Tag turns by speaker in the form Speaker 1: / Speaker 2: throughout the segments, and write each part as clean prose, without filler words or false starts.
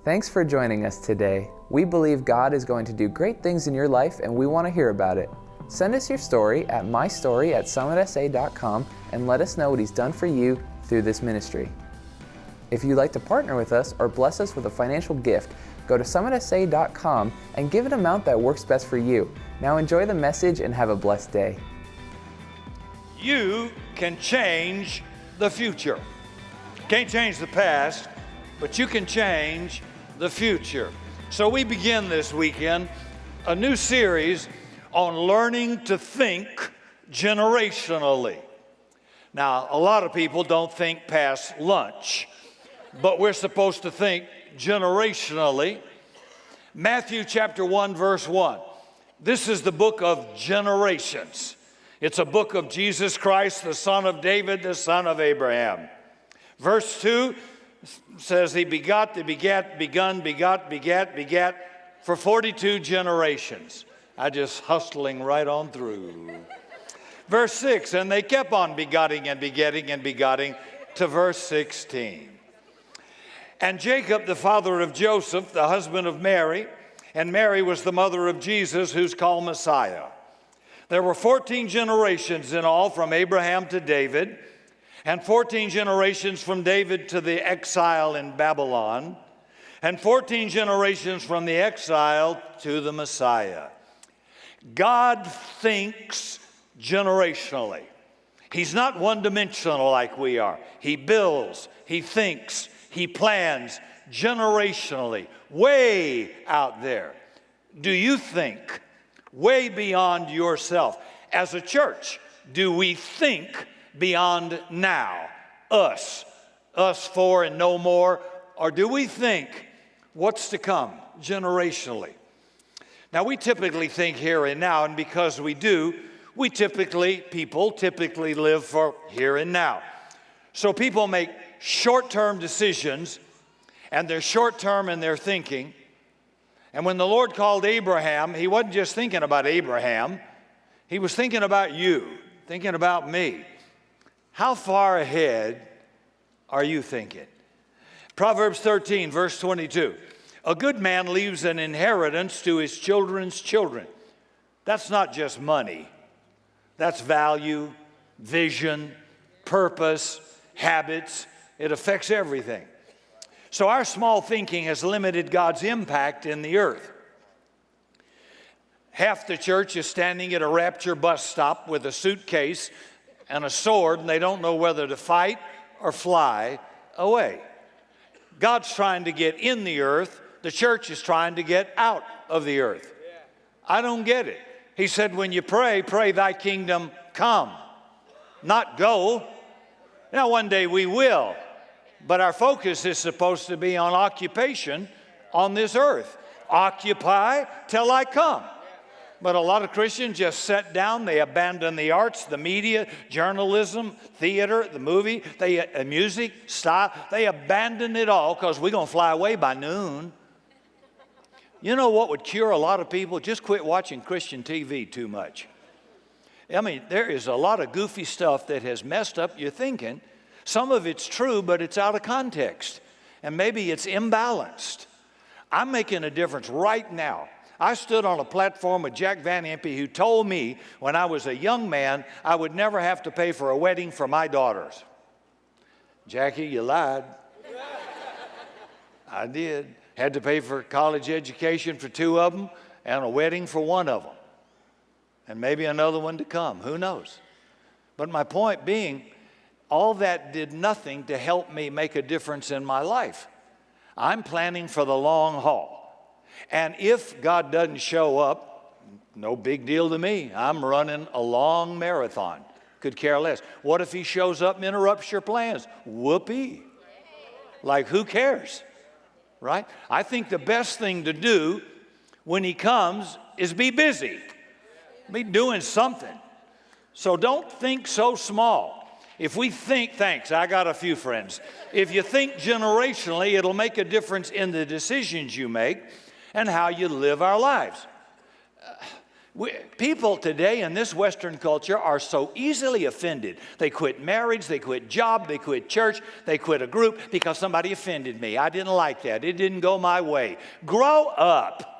Speaker 1: Thanks for joining us today. We believe God is going to do great things in your life and we want to hear about it. Send us your story at mystory@summitsa.com and let us know what He's done for you through this ministry. If you'd like to partner with us or bless us with a financial gift, go to summitsa.com and give an amount that works best for you. Now enjoy the message and have a blessed day.
Speaker 2: You can change the future. Can't change the past, but you can change the future. So we begin this weekend a new series on learning to think generationally. Now, a lot of people don't think past lunch, but we're supposed to think generationally. Matthew chapter 1, verse 1. This is the book of generations. It's a book of Jesus Christ, the son of David, the son of Abraham. Verse 2 says he begot, begat for 42 generations. I just hustling right on through. Verse 6, and they kept on begetting and begetting to verse 16. And Jacob, the father of Joseph, the husband of Mary, and Mary was the mother of Jesus, who's called Messiah. There were 14 generations in all from Abraham to David, and 14 generations from David to the exile in Babylon, and 14 generations from the exile to the Messiah. God thinks generationally. He's not one-dimensional like we are. He builds, He thinks, He plans generationally, way out there. Do you think way beyond yourself? As a church, do we think beyond now, us four and no more, or do we think what's to come generationally? Now, we typically think here and now, and because we do, people typically live for here and now. So people make short-term decisions, and they're short-term in their thinking. And when the Lord called Abraham, He wasn't just thinking about Abraham, He was thinking about you, thinking about me. How far ahead are you thinking? Proverbs 13, verse 22. A good man leaves an inheritance to his children's children. That's not just money. That's value, vision, purpose, habits. It affects everything. So our small thinking has limited God's impact in the earth. Half the church is standing at a rapture bus stop with a suitcase and a sword, and they don't know whether to fight or fly away. God's trying to get in the earth. The church is trying to get out of the earth. I don't get it. He said, when you pray, pray thy kingdom come, not go. Now, one day we will, but our focus is supposed to be on occupation on this earth. Occupy till I come. But a lot of Christians just sit down. They abandon the arts, the media, journalism, theater, the movie, music, style. They abandon it all because we're going to fly away by noon. You know what would cure a lot of people? Just quit watching Christian TV too much. I mean, there is a lot of goofy stuff that has messed up your thinking. Some of it's true, but it's out of context. And maybe it's imbalanced. I'm making a difference right now. I stood on a platform with Jack Van Impe, who told me when I was a young man, I would never have to pay for a wedding for my daughters. Jackie, you lied. I did. Had to pay for college education for 2 of them and a wedding for 1 of them. And maybe another one to come. Who knows? But my point being, all that did nothing to help me make a difference in my life. I'm planning for the long haul. And if God doesn't show up, no big deal to me. I'm running a long marathon. Could care less. What if He shows up and interrupts your plans? Whoopee. Like, who cares? Right? I think the best thing to do when He comes is be busy. Be doing something. So don't think so small. If we think, thanks, I got a few friends. If you think generationally, it'll make a difference in the decisions you make and how you live our lives. People today in this Western culture are so easily offended. They quit marriage, they quit job, they quit church, they quit a group because somebody offended me. I didn't like that. It didn't go my way. Grow up.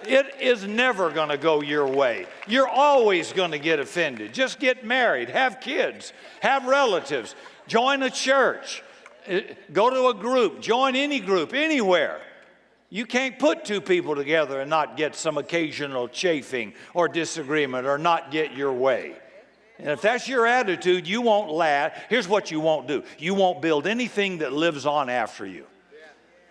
Speaker 2: It is never going to go your way. You're always going to get offended. Just get married, have kids, have relatives, join a church, go to a group, join any group, anywhere. You can't put two people together and not get some occasional chafing or disagreement or not get your way. And if that's your attitude, you won't last. Here's what you won't do. You won't build anything that lives on after you.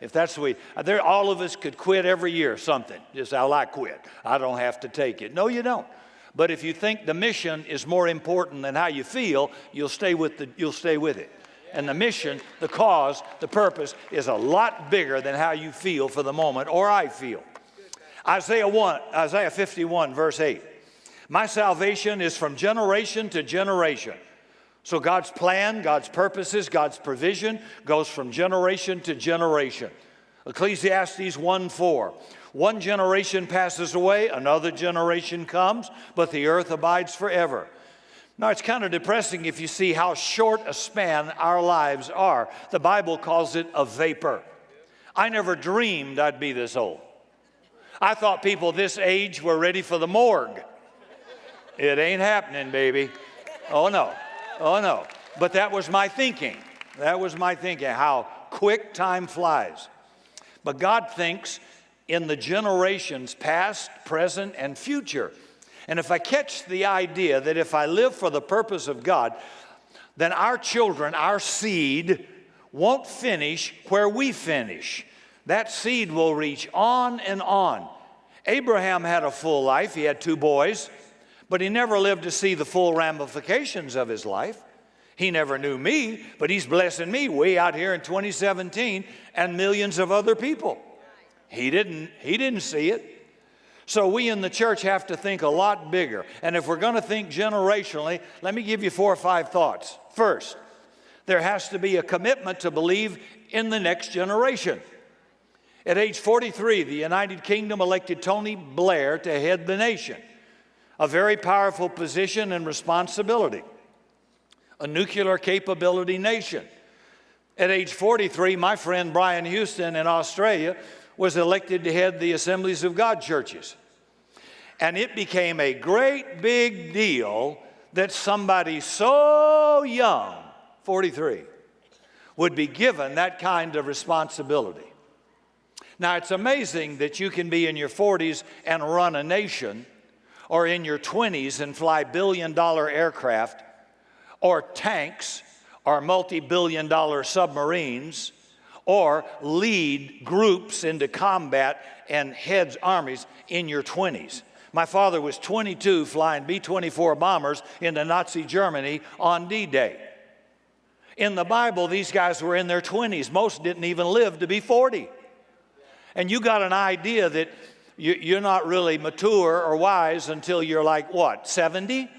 Speaker 2: If that's the way, all of us could quit every year something. Just, I quit. I don't have to take it. No, you don't. But if you think the mission is more important than how you feel, you'll stay with it. And the mission, the cause, the purpose is a lot bigger than how you feel for the moment, or I feel. Isaiah 51, verse 8. My salvation is from generation to generation. So God's plan, God's purposes, God's provision goes from generation to generation. Ecclesiastes 1:4. One generation passes away, another generation comes, but the earth abides forever. Now, it's kind of depressing if you see how short a span our lives are. The Bible calls it a vapor. I never dreamed I'd be this old. I thought people this age were ready for the morgue. It ain't happening, baby. Oh, no. Oh, no. But that was my thinking. That was my thinking, how quick time flies. But God thinks in the generations past, present, and future. And if I catch the idea that if I live for the purpose of God, then our children, our seed, won't finish where we finish. That seed will reach on and on. Abraham had a full life. He had 2 boys, but he never lived to see the full ramifications of his life. He never knew me, but he's blessing me way out here in 2017 and millions of other people. He didn't see it. So we in the church have to think a lot bigger. And if we're going to think generationally, let me give you 4 or 5 thoughts. First, there has to be a commitment to believe in the next generation. At age 43, the United Kingdom elected Tony Blair to head the nation. A very powerful position and responsibility. A nuclear capability nation. At age 43, my friend Brian Houston in Australia was elected to head the Assemblies of God churches. And it became a great big deal that somebody so young, 43, would be given that kind of responsibility. Now, it's amazing that you can be in your 40s and run a nation, or in your 20s and fly billion-dollar aircraft, or tanks, or multi-billion-dollar submarines, or lead groups into combat and head armies in your 20s. My father was 22 flying B-24 bombers into Nazi Germany on D-Day. In the Bible, these guys were in their 20s. Most didn't even live to be 40. And you got an idea that you're not really mature or wise until you're like, what, 70?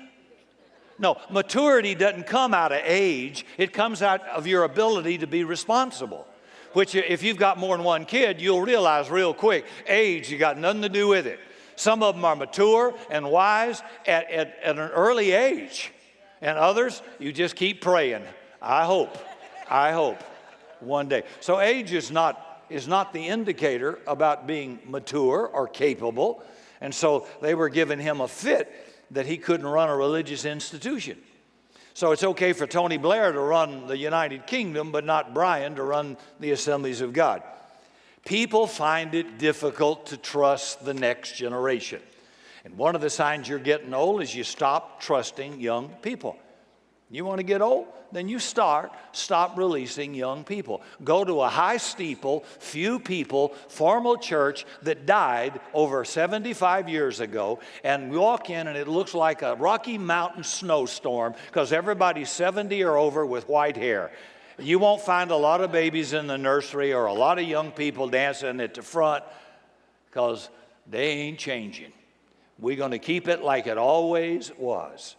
Speaker 2: No, maturity doesn't come out of age. It comes out of your ability to be responsible. Which if you've got more than one kid, you'll realize real quick, age, you got nothing to do with it. Some of them are mature and wise at an early age. And others, you just keep praying. I hope one day. So age is not the indicator about being mature or capable. And so they were giving him a fit that he couldn't run a religious institution. So it's okay for Tony Blair to run the United Kingdom, but not Brian to run the Assemblies of God. People find it difficult to trust the next generation. And one of the signs you're getting old is you stop trusting young people. You want to get old? Then you stop releasing young people. Go to a high steeple, few people, formal church that died over 75 years ago and walk in and it looks like a Rocky Mountain snowstorm because everybody's 70 or over with white hair. You won't find a lot of babies in the nursery or a lot of young people dancing at the front because they ain't changing. We're going to keep it like it always was.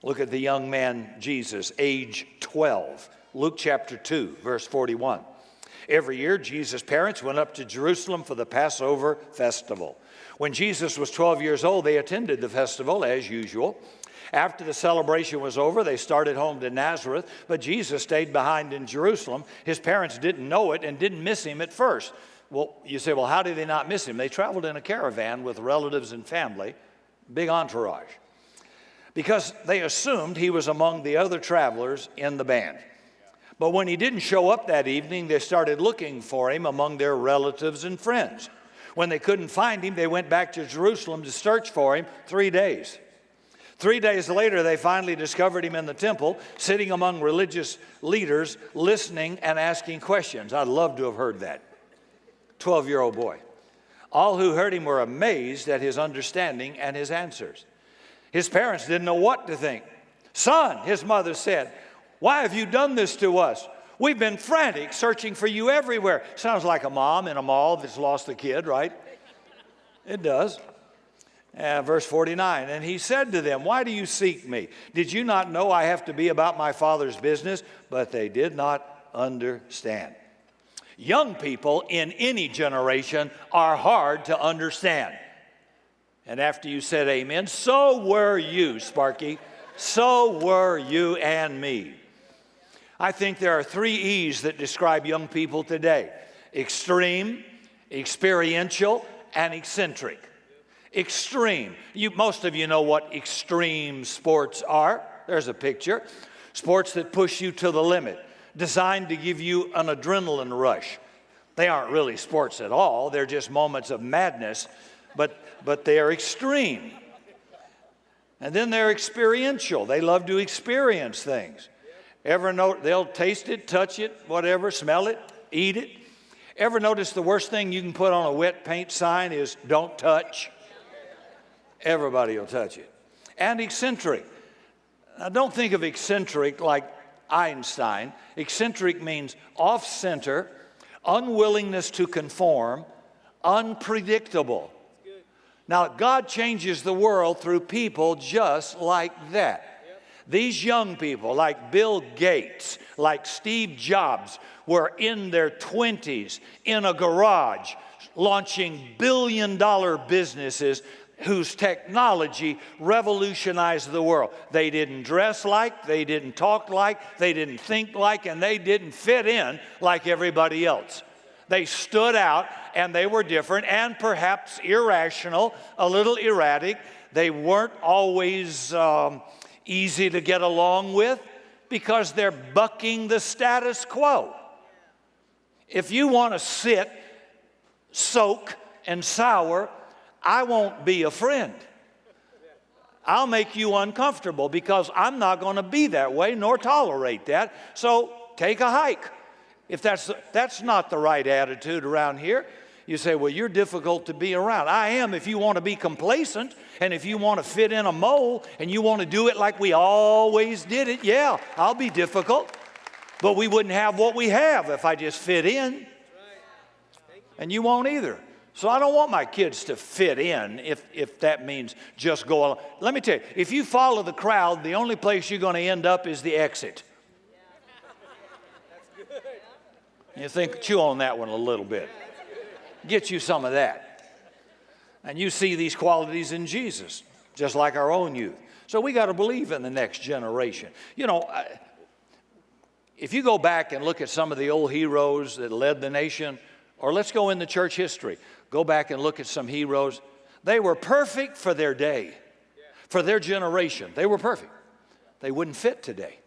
Speaker 2: Look at the young man Jesus, age 12. Luke chapter 2, verse 41. Every year, Jesus' parents went up to Jerusalem for the Passover festival. When Jesus was 12 years old, they attended the festival as usual. After the celebration was over, they started home to Nazareth, but Jesus stayed behind in Jerusalem. His parents didn't know it and didn't miss him at first. Well, you say, well, how did they not miss him? They traveled in a caravan with relatives and family, big entourage, because they assumed he was among the other travelers in the band. But when he didn't show up that evening, they started looking for him among their relatives and friends. When they couldn't find him, they went back to Jerusalem to search for him 3 days. 3 days later, they finally discovered him in the temple, sitting among religious leaders, listening and asking questions. I'd love to have heard that. 12-year-old boy. All who heard him were amazed at his understanding and his answers. His parents didn't know what to think. Son, his mother said, why have you done this to us? We've been frantic, searching for you everywhere. Sounds like a mom in a mall that's lost a kid, right? It does. Verse 49, and he said to them, why do you seek me? Did you not know I have to be about my Father's business? But they did not understand. Young people in any generation are hard to understand. And after you said amen, so were you, Sparky. So were you and me. I think there are 3 E's that describe young people today: extreme, experiential, and eccentric. Extreme. Most of you know what extreme sports are. There's a picture. Sports that push you to the limit, designed to give you an adrenaline rush. They aren't really sports at all. They're just moments of madness, but they are extreme. And then they're experiential. They love to experience things. Ever note they'll taste it, touch it, whatever, smell it, eat it. Ever notice the worst thing you can put on a wet paint sign is don't touch? Everybody will touch it. And eccentric. Now don't think of eccentric like Einstein. Eccentric means off-center, unwillingness to conform, unpredictable. Now God changes the world through people just like that. These young people, like Bill Gates, like Steve Jobs, were in their 20s in a garage launching billion-dollar businesses whose technology revolutionized the world. They didn't dress like, they didn't talk like, they didn't think like, and they didn't fit in like everybody else. They stood out, and they were different and perhaps irrational, a little erratic. They weren't always easy to get along with because they're bucking the status quo. If you want to sit, soak, and sour, I won't be a friend. I'll make you uncomfortable because I'm not going to be that way nor tolerate that. So take a hike. If that's not the right attitude around here, you say, well, you're difficult to be around. I am if you want to be complacent and if you want to fit in a mold and you want to do it like we always did it, yeah, I'll be difficult. But we wouldn't have what we have if I just fit in. And you won't either. So I don't want my kids to fit in if that means just go along. Let me tell you, if you follow the crowd, the only place you're going to end up is the exit. You think, chew on that one a little bit. Get you some of that. And you see these qualities in Jesus, just like our own youth. So we got to believe in the next generation. You know, if you go back and look at some of the old heroes that led the nation, or let's go into church history, go back and look at some heroes. They were perfect for their day, for their generation. They were perfect. They wouldn't fit today.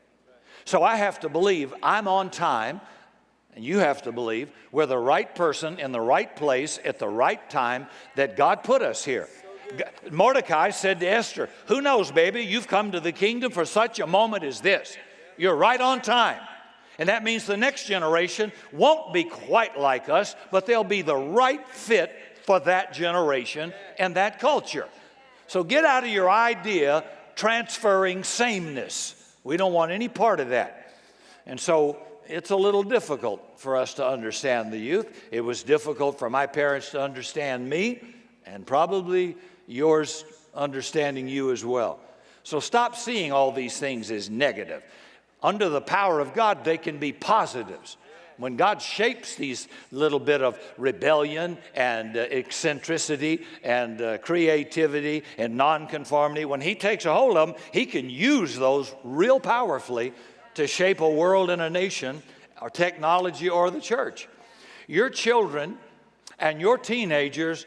Speaker 2: So I have to believe I'm on time, and you have to believe we're the right person in the right place at the right time that God put us here. Mordecai said to Esther, who knows, baby, you've come to the kingdom for such a moment as this. You're right on time. And that means the next generation won't be quite like us, but they'll be the right fit for that generation and that culture. So get out of your idea transferring sameness. We don't want any part of that. And so it's a little difficult for us to understand the youth. It was difficult for my parents to understand me, and probably yours understanding you as well. So stop seeing all these things as negative. Under the power of God, they can be positives. When God shapes these little bit of rebellion and eccentricity and creativity and nonconformity, when he takes a hold of them, he can use those real powerfully to shape a world and a nation, or technology, or the church. Your children and your teenagers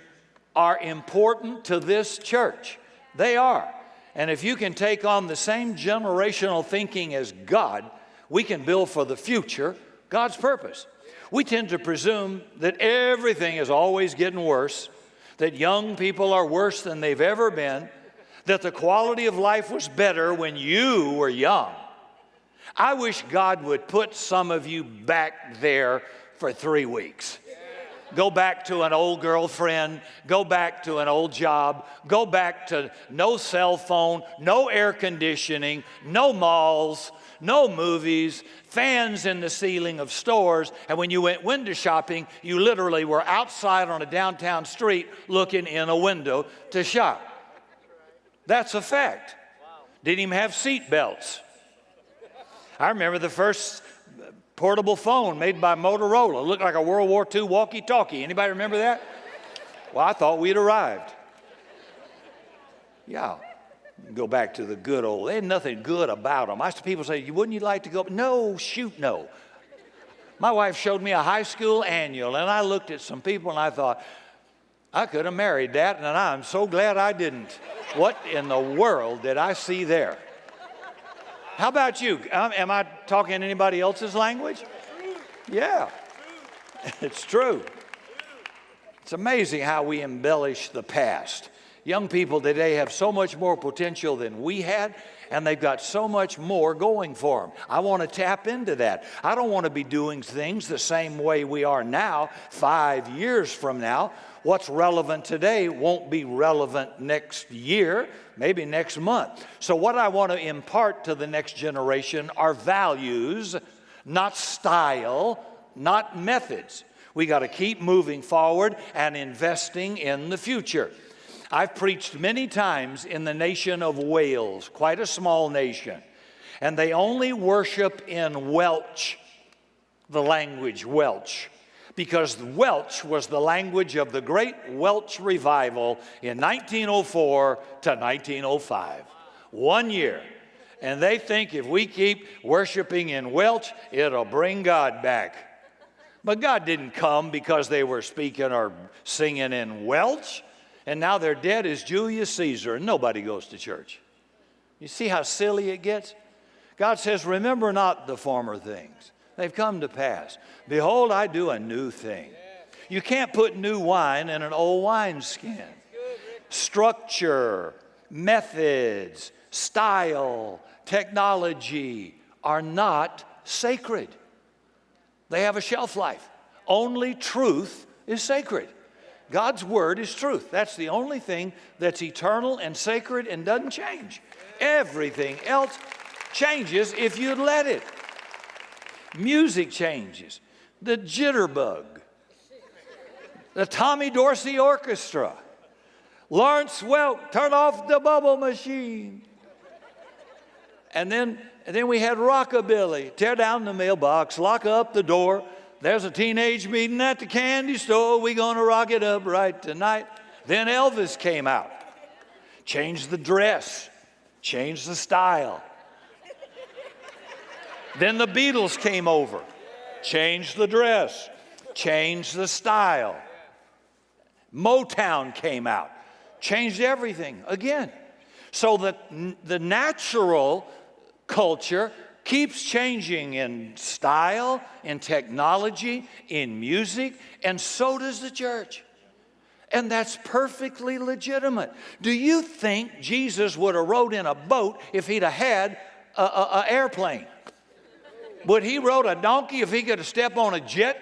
Speaker 2: are important to this church. They are. And if you can take on the same generational thinking as God, we can build for the future God's purpose. We tend to presume that everything is always getting worse, that young people are worse than they've ever been, that the quality of life was better when you were young. I wish God would put some of you back there for 3 weeks. Go back to an old girlfriend, go back to an old job, go back to no cell phone, no air conditioning, no malls, no movies, fans in the ceiling of stores, and when you went window shopping, you literally were outside on a downtown street looking in a window to shop. That's a fact. Didn't even have seat belts. I remember the first portable phone made by Motorola. It looked like a World War II walkie-talkie. Anybody remember that? Well, I thought we'd arrived. Yeah. Go back to the good old. There's nothing good about them. People say, wouldn't you like to go? No, shoot, no. My wife showed me a high school annual, and I looked at some people, and I thought, I could have married that, and I'm so glad I didn't. What in the world did I see there? How about you? Am I talking anybody else's language? Yeah, it's true. It's amazing how we embellish the past. Young people today have so much more potential than we had, and they've got so much more going for them. I want to tap into that. I don't want to be doing things the same way we are now, 5 years from now. What's relevant today won't be relevant next year, maybe next month. So what I want to impart to the next generation are values, not style, not methods. We got to keep moving forward and investing in the future. I've preached many times in the nation of Wales, quite a small nation, and they only worship in Welsh, the language Welsh, because Welsh was the language of the great Welsh revival in 1904 to 1905. 1 year. And they think if we keep worshiping in Welsh, it'll bring God back. But God didn't come because they were speaking or singing in Welsh. And now they're dead as Julius Caesar, and nobody goes to church. You see how silly it gets? God says, remember not the former things. They've come to pass. Behold, I do a new thing. You can't put new wine in an old wineskin. Structure, methods, style, technology are not sacred. They have a shelf life. Only truth is sacred. God's word is truth. That's the only thing that's eternal and sacred and doesn't change. Everything else changes if you let it. Music changes. The jitterbug. The Tommy Dorsey Orchestra. Lawrence Welk, turn off the bubble machine. And then we had rockabilly. Tear down the mailbox, lock up the door. There's a teenage meeting at the candy store. We're going to rock it up right tonight. Then Elvis came out. Changed the dress. Changed the style. Then the Beatles came over. Changed the dress. Changed the style. Motown came out. Changed everything again. So the natural culture keeps changing in style, in technology, in music, and so does the church. And that's perfectly legitimate. Do you think Jesus would have rode in a boat if he'd have had an airplane? Would he rode a donkey if he could have stepped on a jet?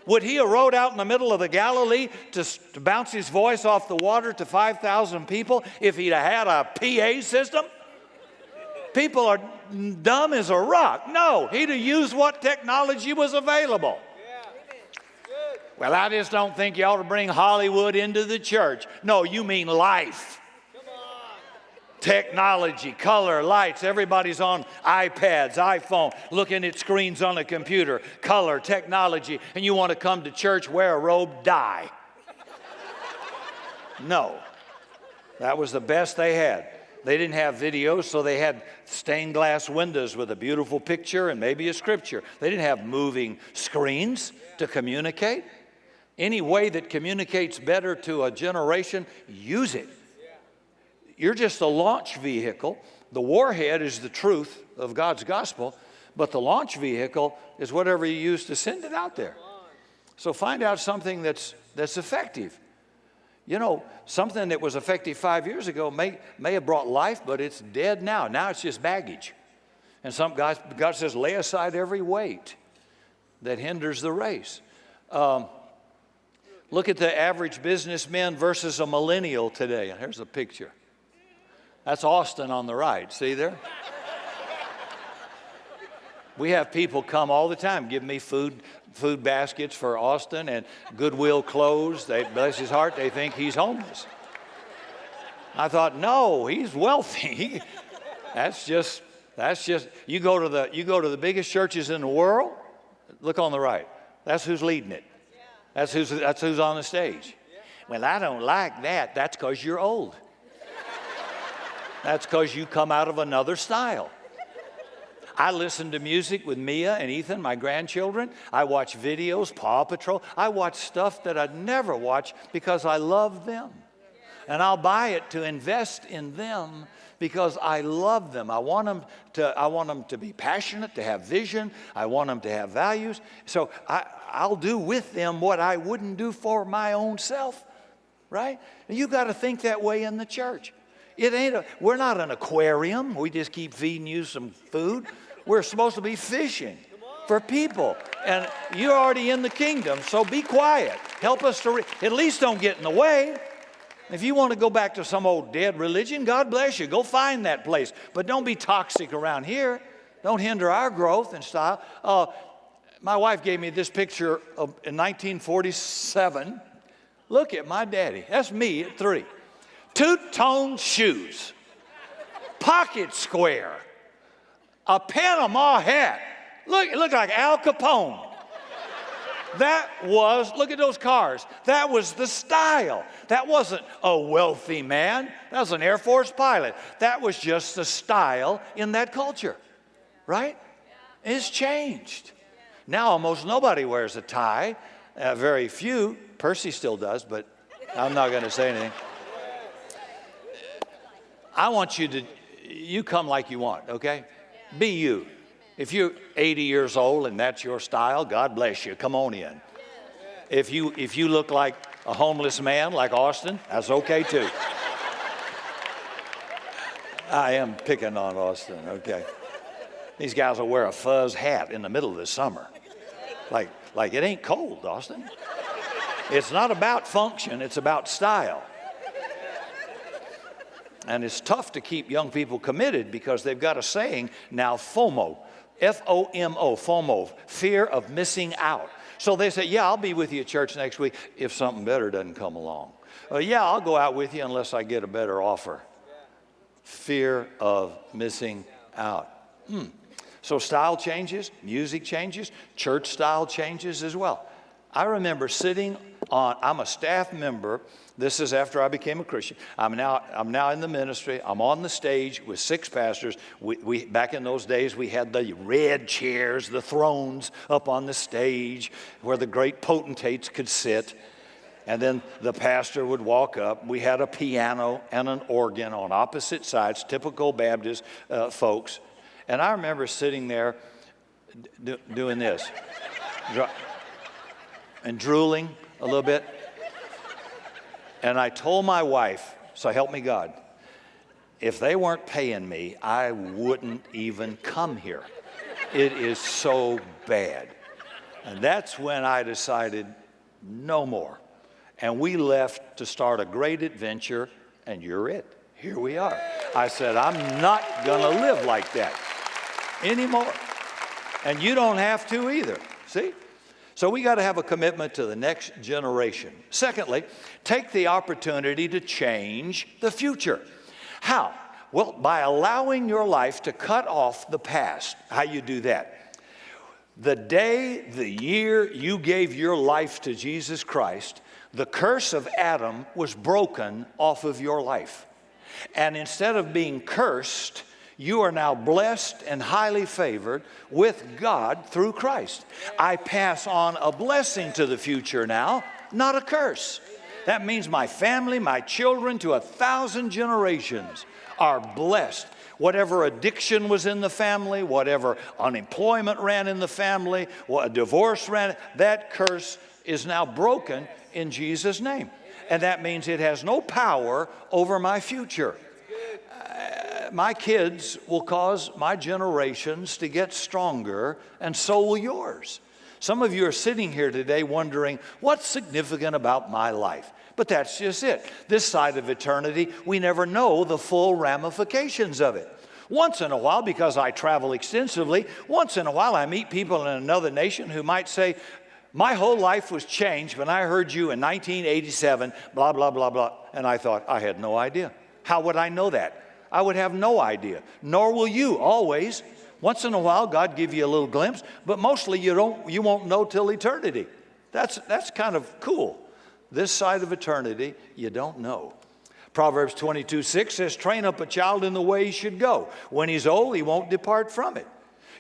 Speaker 2: Would he have rode out in the middle of the Galilee to bounce his voice off the water to 5,000 people if he'd have had a PA system? People are dumb as a rock. No, he'd have used what technology was available. Well, I just don't think you ought to bring Hollywood into the church. No, you mean life. Technology, color, lights, everybody's on iPads, iPhone, looking at screens on a computer, color, technology, and you want to come to church, wear a robe, die. No. That was the best they had. They didn't have videos, so they had stained glass windows with a beautiful picture and maybe a scripture. They didn't have moving screens to communicate. Any way that communicates better to a generation, use it. You're just a launch vehicle. The warhead is the truth of God's gospel, but the launch vehicle is whatever you use to send it out there. So find out something that's effective. You know, something that was effective 5 years ago may have brought life, but it's dead now. Now it's just baggage. And God says, lay aside every weight that hinders the race. Look at the average businessman versus a millennial today. Here's a picture. That's Austin on the right. See there? We have people come all the time, give me food baskets for Austin and Goodwill clothes. Bless his heart, they think he's homeless. I thought, no, he's wealthy. That's just. You go to the biggest churches in the world. Look on the right. That's who's leading it. That's who's on the stage. Well, I don't like that. That's because you're old. That's because you come out of another style. I listen to music with Mia and Ethan, my grandchildren. I watch videos, Paw Patrol. I watch stuff that I'd never watch because I love them. And I'll buy it to invest in them because I love them. I want them to be passionate, to have vision. I want them to have values. So I'll do with them what I wouldn't do for my own self, right? And you got to think that way in the church. We're not an aquarium. We just keep feeding you some food. We're supposed to be fishing for people. And you're already in the kingdom, so be quiet. Help us to, at least don't get in the way. If you want to go back to some old dead religion, God bless you. Go find that place. But don't be toxic around here. Don't hinder our growth and style. My wife gave me this picture in 1947. Look at my daddy. That's me at 3. Two-tone shoes, pocket square, a Panama hat. It looked like Al Capone. Look at those cars. That was the style. That wasn't a wealthy man. That was an Air Force pilot. That was just the style in that culture, right? It's changed. Now almost nobody wears a tie. Very few. Percy still does, but I'm not going to say anything. I want you come like you want, okay? Be you. If you're 80 years old and that's your style, God bless you. Come on in. If you look like a homeless man like Austin, that's okay too. I am picking on Austin, okay? These guys will wear a fuzz hat in the middle of the summer. Like it ain't cold, Austin. It's not about function, it's about style. And it's tough to keep young people committed because they've got a saying now, FOMO, F-O-M-O, FOMO, fear of missing out. So they say, yeah, I'll be with you at church next week if something better doesn't come along. Yeah, I'll go out with you unless I get a better offer. Fear of missing out. So style changes, music changes, church style changes as well. I remember I'm a staff member. This is after I became a Christian. I'm now in the ministry. I'm on the stage with 6 pastors. We back in those days, we had the red chairs, the thrones up on the stage where the great potentates could sit. And then the pastor would walk up. We had a piano and an organ on opposite sides, typical Baptist folks. And I remember sitting there doing this and drooling a little bit. And I told my wife, so help me God, if they weren't paying me, I wouldn't even come here. It is so bad. And that's when I decided no more. And we left to start a great adventure, and you're it. Here we are. I said, I'm not going to live like that anymore. And you don't have to either. See? So we got to have a commitment to the next generation. Secondly, take the opportunity to change the future. How? Well, by allowing your life to cut off the past. How you do that? The day, the year you gave your life to Jesus Christ, the curse of Adam was broken off of your life. And instead of being cursed, you are now blessed and highly favored with God through Christ. I pass on a blessing to the future now, not a curse. That means my family, my children, to 1,000 generations are blessed. Whatever addiction was in the family, whatever unemployment ran in the family, what divorce ran, that curse is now broken in Jesus' name. And that means it has no power over my future. My kids will cause my generations to get stronger, and so will yours. Some of you are sitting here today wondering, what's significant about my life? But that's just it. This side of eternity, we never know the full ramifications of it. Once in a while, because I travel extensively, once in a while I meet people in another nation who might say, my whole life was changed when I heard you in 1987, blah, blah, blah, blah. And I thought, I had no idea. How would I know that? I would have no idea. Nor will you always. Once in a while, God give you a little glimpse, but mostly you won't know till eternity. That's kind of cool. This side of eternity, you don't know. Proverbs 22:6 says, train up a child in the way he should go. When he's old, he won't depart from it.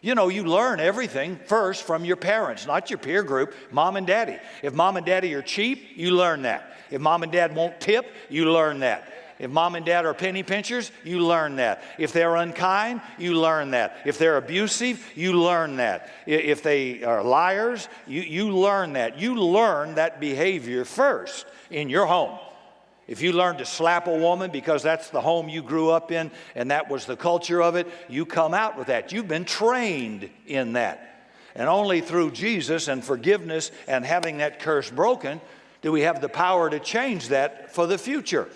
Speaker 2: You know, you learn everything first from your parents, not your peer group, mom and daddy. If mom and daddy are cheap, you learn that. If mom and dad won't tip, you learn that. If mom and dad are penny pinchers, you learn that. If they're unkind, you learn that. If they're abusive, you learn that. If they are liars, you learn that. You learn that behavior first in your home. If you learn to slap a woman because that's the home you grew up in and that was the culture of it, you come out with that. You've been trained in that. And only through Jesus and forgiveness and having that curse broken do we have the power to change that for the future.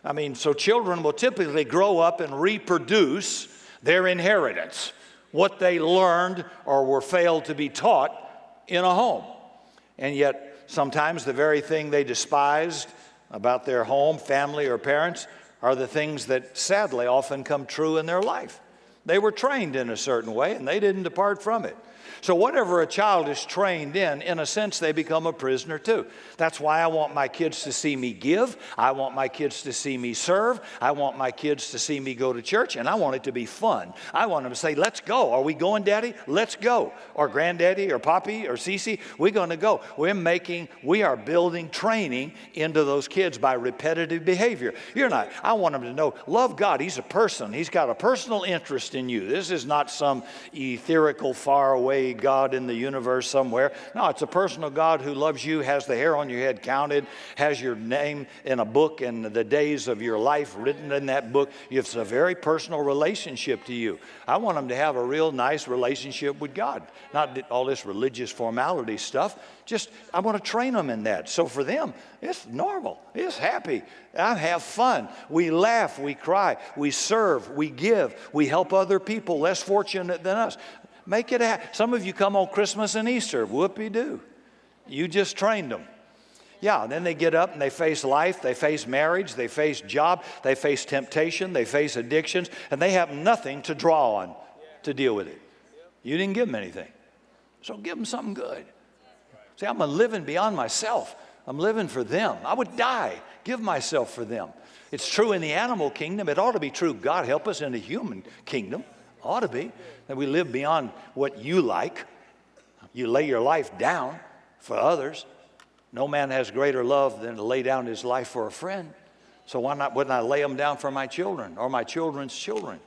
Speaker 2: I mean, so children will typically grow up and reproduce their inheritance, what they learned or were failed to be taught in a home. And yet, sometimes the very thing they despised about their home, family, or parents are the things that sadly often come true in their life. They were trained in a certain way, and they didn't depart from it. So whatever a child is trained in a sense, they become a prisoner too. That's why I want my kids to see me give. I want my kids to see me serve. I want my kids to see me go to church, and I want it to be fun. I want them to say, let's go. Are we going, Daddy? Let's go. Or Granddaddy or Poppy or Cece, we're going to go. We are building training into those kids by repetitive behavior. I want them to know, love God. He's a person. He's got a personal interest in you. This is not some etherical, far away God in the universe somewhere. No, it's a personal God who loves you, has the hair on your head counted, has your name in a book and the days of your life written in that book. It's a very personal relationship to you. I want them to have a real nice relationship with God, not all this religious formality stuff. Just, I want to train them in that. So for them, it's normal. It's happy. I have fun. We laugh. We cry. We serve. We give. We help other people less fortunate than us. Make it happen. Some of you come on Christmas and Easter. Whoopie-doo. You just trained them. Yeah, and then they get up and they face life. They face marriage. They face job. They face temptation. They face addictions. And they have nothing to draw on to deal with it. You didn't give them anything. So give them something good. See, I'm living beyond myself. I'm living for them. I would die, give myself for them. It's true in the animal kingdom. It ought to be true. God help us in the human kingdom. Ought to be. That we live beyond what you like. You lay your life down for others. No man has greater love than to lay down his life for a friend. So wouldn't I lay them down for my children or my children's children?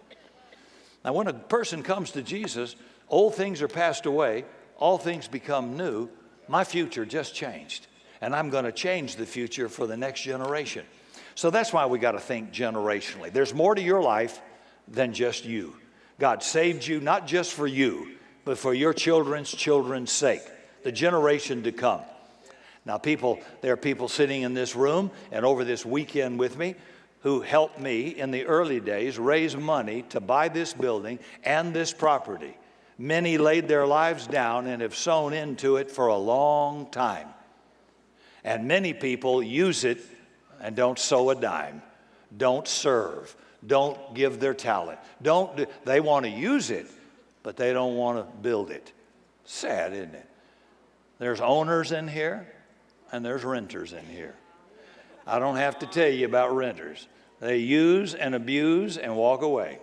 Speaker 2: Now, when a person comes to Jesus, old things are passed away. All things become new. My future just changed. And I'm going to change the future for the next generation. So that's why we got to think generationally. There's more to your life than just you. God saved you not just for you, but for your children's children's sake, the generation to come. Now, there are people sitting in this room and over this weekend with me who helped me in the early days raise money to buy this building and this property. Many laid their lives down and have sown into it for a long time. And many people use it and don't sow a dime, don't serve, don't give their talent. They want to use it, but they don't want to build it. Sad, isn't it? There's owners in here, and there's renters in here. I don't have to tell you about renters. They use and abuse and walk away.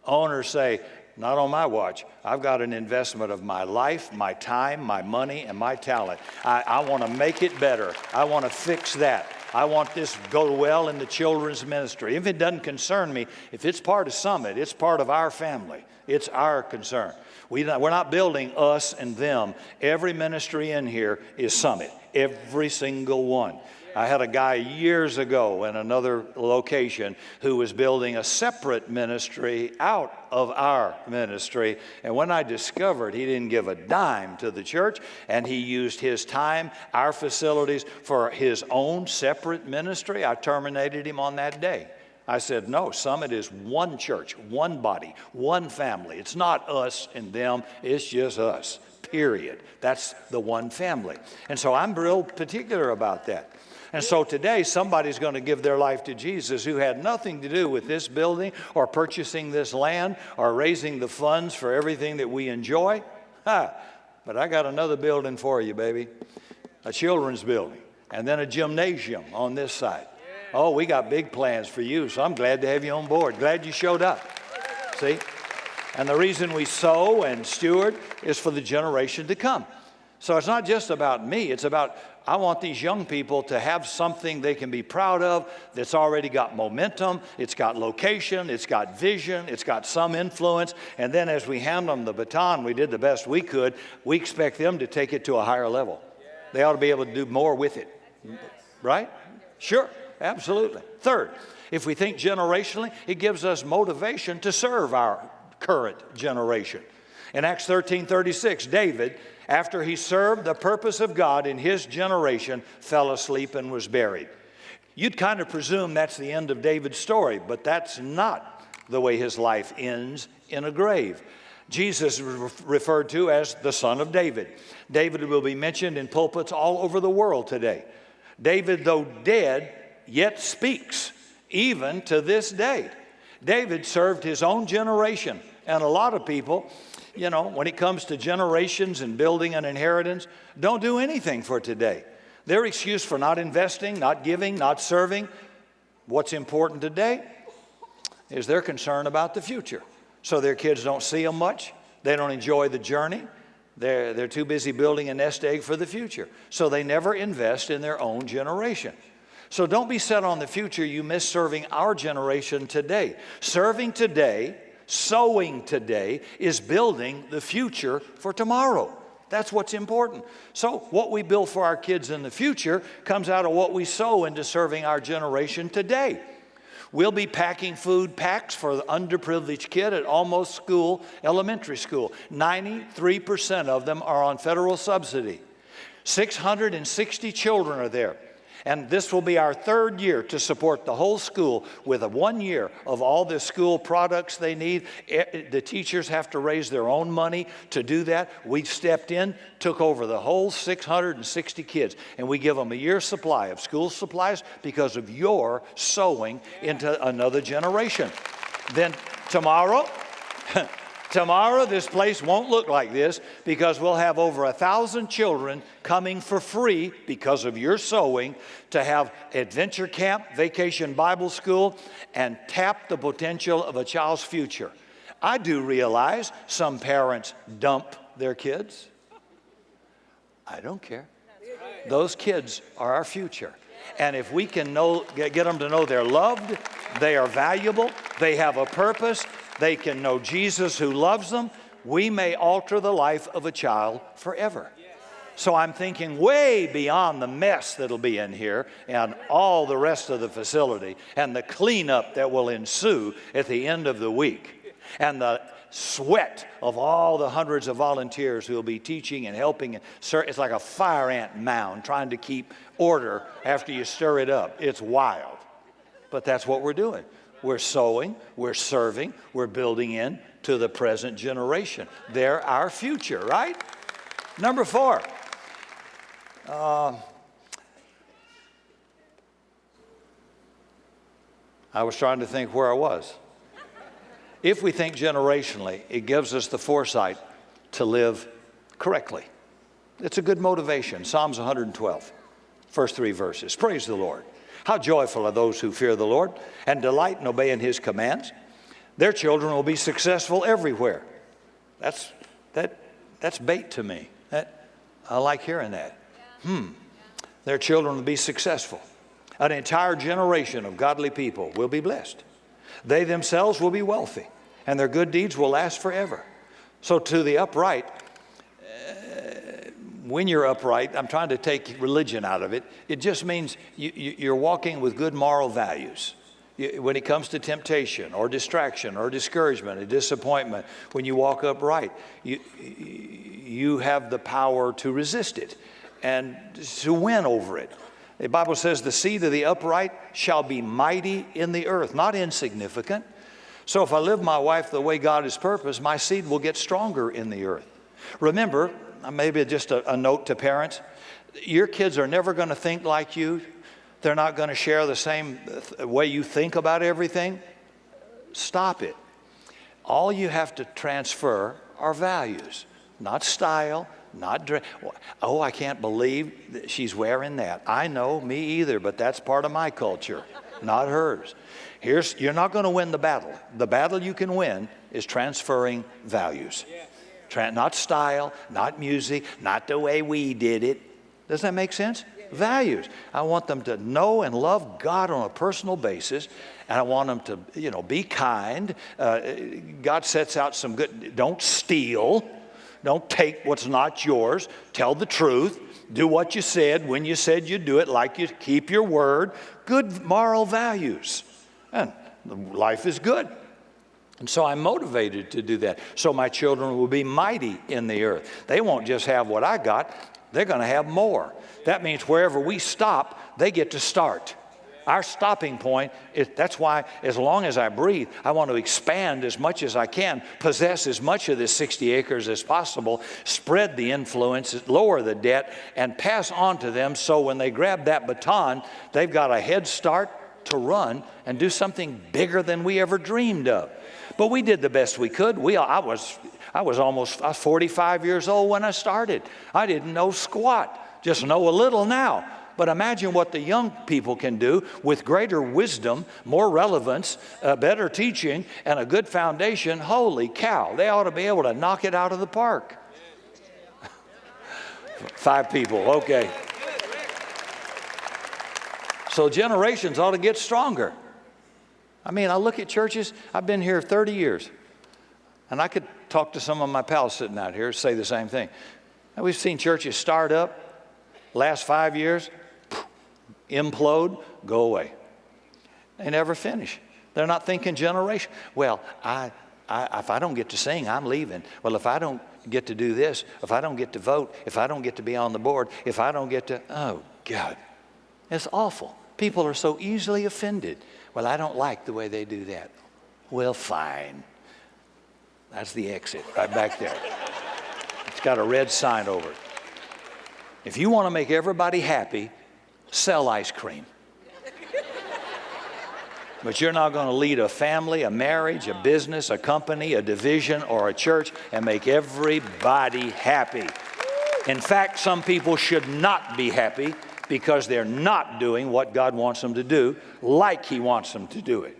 Speaker 2: Owners say, not on my watch. I've got an investment of my life, my time, my money, and my talent. I want to make it better. I want to fix that. I want this to go well in the children's ministry. If it doesn't concern me, if it's part of Summit, it's part of our family. It's our concern. We're not building us and them. Every ministry in here is Summit. Every single one. I had a guy years ago in another location who was building a separate ministry out of our ministry. And when I discovered he didn't give a dime to the church and he used his time, our facilities, for his own separate ministry, I terminated him on that day. I said, no, Summit is one church, one body, one family. It's not us and them, it's just us, period. That's the one family. And so I'm real particular about that. And so today, somebody's going to give their life to Jesus who had nothing to do with this building or purchasing this land or raising the funds for everything that we enjoy. But I got another building for you, baby. A children's building. And then a gymnasium on this side. Oh, we got big plans for you, so I'm glad to have you on board. Glad you showed up. See? And the reason we sow and steward is for the generation to come. So it's not just about me. It's about, I want these young people to have something they can be proud of that's already got momentum, it's got location, it's got vision, it's got some influence. And then as we hand them the baton, we did the best we could, we expect them to take it to a higher level. They ought to be able to do more with it. Right? Sure, absolutely. Third, if we think generationally, it gives us motivation to serve our current generation. In Acts 13:36, David, after he served the purpose of God in his generation, fell asleep and was buried. You'd kind of presume that's the end of David's story, but that's not the way his life ends, in a grave. Jesus is referred to as the Son of David. David will be mentioned in pulpits all over the world today. David, though dead, yet speaks, even to this day. David served his own generation, and a lot of people, you know, when it comes to generations and building an inheritance, don't do anything for today. Their excuse for not investing, not giving, not serving, what's important today is their concern about the future. So their kids don't see them much. They don't enjoy the journey. They're too busy building a nest egg for the future. So they never invest in their own generation. So don't be set on the future. You miss serving our generation today. Serving today, sowing today, is building the future for tomorrow. That's what's important. So what we build for our kids in the future comes out of what we sow into serving our generation today. We'll be packing food packs for the underprivileged kid at Almost School, elementary school. 93% of them are on federal subsidy. 660 children are there. And this will be our third year to support the whole school with 1 year of all the school products they need. The teachers have to raise their own money to do that. We stepped in, took over the whole 660 kids, and we give them a year's supply of school supplies because of your sowing into another generation. Then tomorrow, this place won't look like this because we'll have over 1,000 children coming for free because of your sowing to have adventure camp, vacation Bible school, and tap the potential of a child's future. I do realize some parents dump their kids. I don't care. Those kids are our future. And if we can get them to know they're loved, they are valuable, they have a purpose, they can know Jesus who loves them, we may alter the life of a child forever. So I'm thinking way beyond the mess that'll be in here and all the rest of the facility and the cleanup that will ensue at the end of the week and the sweat of all the hundreds of volunteers who will be teaching and helping. It's like a fire ant mound trying to keep order after you stir it up. It's wild. But that's what we're doing. We're sowing, we're serving, we're building in to the present generation. They're our future, right? Number 4. I was trying to think where I was. If we think generationally, it gives us the foresight to live correctly. It's a good motivation. Psalms 112, first 3 verses. Praise the Lord. How joyful are those who fear the Lord and delight in obeying his commands. Their children will be successful everywhere. That's bait to me. I like hearing that. Their children will be successful. An entire generation of godly people will be blessed. They themselves will be wealthy, and their good deeds will last forever. So to the upright, when you're upright, I'm trying to take religion out of it. It just means you're walking with good moral values. When it comes to temptation or distraction or discouragement or disappointment, when you walk upright, you have the power to resist it and to win over it. The Bible says the seed of the upright shall be mighty in the earth, not insignificant. So if I live my life the way God has purposed, my seed will get stronger in the earth. Remember, maybe just a note to parents, your kids are never going to think like you. They're not going to share the same way you think about everything. Stop it. All you have to transfer are values, not style, not dress. Oh, I can't believe that she's wearing that. I know, me either, but that's part of my culture, not hers. You're not going to win the battle. The battle you can win is transferring values. Not style, not music, not the way we did it. Does that make sense? Values. I want them to know and love God on a personal basis, and I want them to, be kind. God sets out some good. Don't steal. Don't take what's not yours. Tell the truth. Do what you said when you said you'd do it, like you keep your word. Good moral values. And life is good. And so I'm motivated to do that. So my children will be mighty in the earth. They won't just have what I got. They're going to have more. That means wherever we stop, they get to start. Our stopping point, that's why as long as I breathe, I want to expand as much as I can, possess as much of this 60 acres as possible, spread the influence, lower the debt, and pass on to them so when they grab that baton, they've got a head start to run and do something bigger than we ever dreamed of. But we did the best we could. I was 45 years old when I started. I didn't know squat. Just know a little now. But imagine what the young people can do with greater wisdom, more relevance, better teaching, and a good foundation. Holy cow, they ought to be able to knock it out of the park. 5 people, okay. So generations ought to get stronger. I mean, I look at churches, I've been here 30 years, and I could talk to some of my pals sitting out here, say the same thing. And we've seen churches start up, last 5 years, implode, go away. They never finish. They're not thinking generation. Well, if I don't get to sing, I'm leaving. Well, if I don't get to do this, if I don't get to vote, if I don't get to be on the board, if I don't get to, oh, God, it's awful. People are so easily offended. Well, I don't like the way they do that. Well, fine. That's the exit right back there. It's got a red sign over it. If you want to make everybody happy, sell ice cream. But you're not going to lead a family, a marriage, a business, a company, a division, or a church and make everybody happy. In fact, some people should not be happy because they're not doing what God wants them to do like He wants them to do it.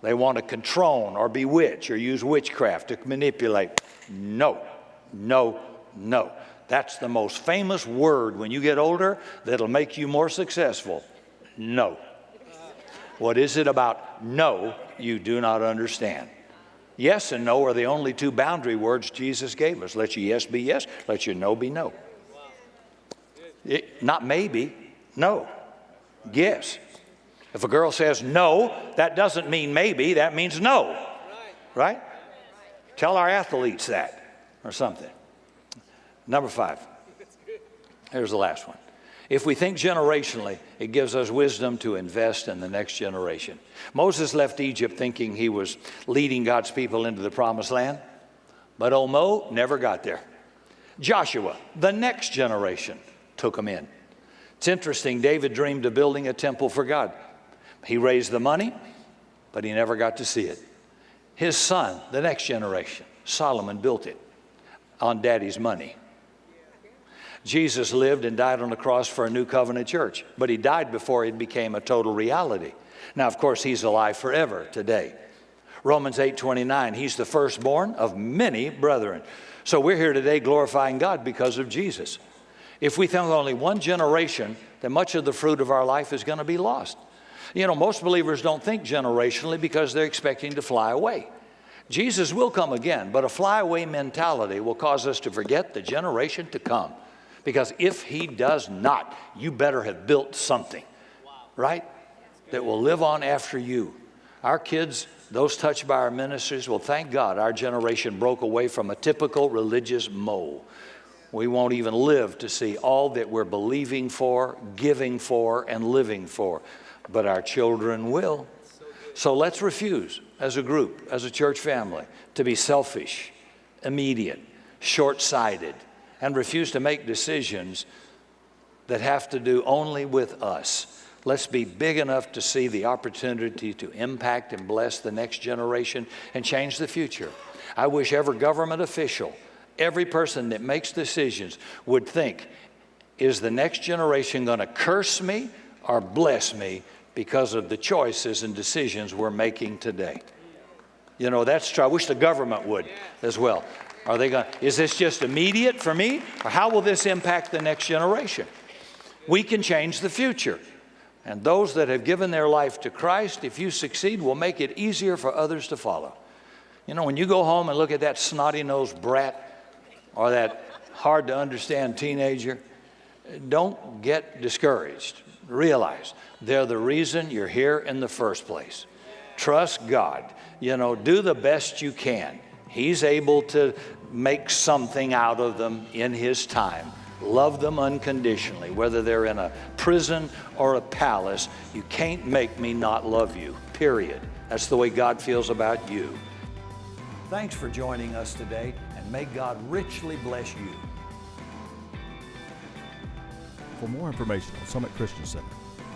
Speaker 2: They want to control or bewitch or use witchcraft to manipulate. No, no, no. That's the most famous word when you get older that'll make you more successful. No. What is it about no you do not understand? Yes and no are the only 2 boundary words Jesus gave us. Let your yes be yes, let your no be no. Not maybe, no. Yes. If a girl says no, that doesn't mean maybe, that means no. Right? Tell our athletes that or something. Number 5. Here's the last one. If we think generationally, it gives us wisdom to invest in the next generation. Moses left Egypt thinking he was leading God's people into the promised land, but old Mo never got there. Joshua, the next generation, took him in. It's interesting, David dreamed of building a temple for God. He raised the money, but he never got to see it. His son, the next generation, Solomon, built it on daddy's money. Jesus lived and died on the cross for a new covenant church, but he died before it became a total reality. Now, of course, he's alive forever today. Romans 8:29, he's the firstborn of many brethren. So we're here today glorifying God because of Jesus. If we think only one generation, then much of the fruit of our life is going to be lost. You know, most believers don't think generationally because they're expecting to fly away. Jesus will come again, but a flyaway mentality will cause us to forget the generation to come. Because if he does not, you better have built something, right, that will live on after you. Our kids, those touched by our ministries, will thank God our generation broke away from a typical religious mold. We won't even live to see all that we're believing for, giving for, and living for. But our children will. So let's refuse as a group, as a church family, to be selfish, immediate, short-sighted, and refuse to make decisions that have to do only with us. Let's be big enough to see the opportunity to impact and bless the next generation and change the future. I wish every government official, every person that makes decisions would think, is the next generation going to curse me or bless me because of the choices and decisions we're making today? You know, that's true. I wish the government would as well. Are they going? Is this just immediate for me, or how will this impact the next generation? We can change the future. And those that have given their life to Christ, if you succeed, will make it easier for others to follow. You know, when you go home and look at that snotty-nosed brat or that hard-to-understand teenager, don't get discouraged. Realize they're the reason you're here in the first place. Trust God. You know, do the best you can. He's able to make something out of them in his time. Love them unconditionally, whether they're in a prison or a palace. You can't make me not love you, period. That's the way God feels about you. Thanks for joining us today, and may God richly bless you.
Speaker 3: For more information on Summit Christian Center,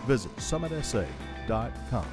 Speaker 3: visit summitsa.com.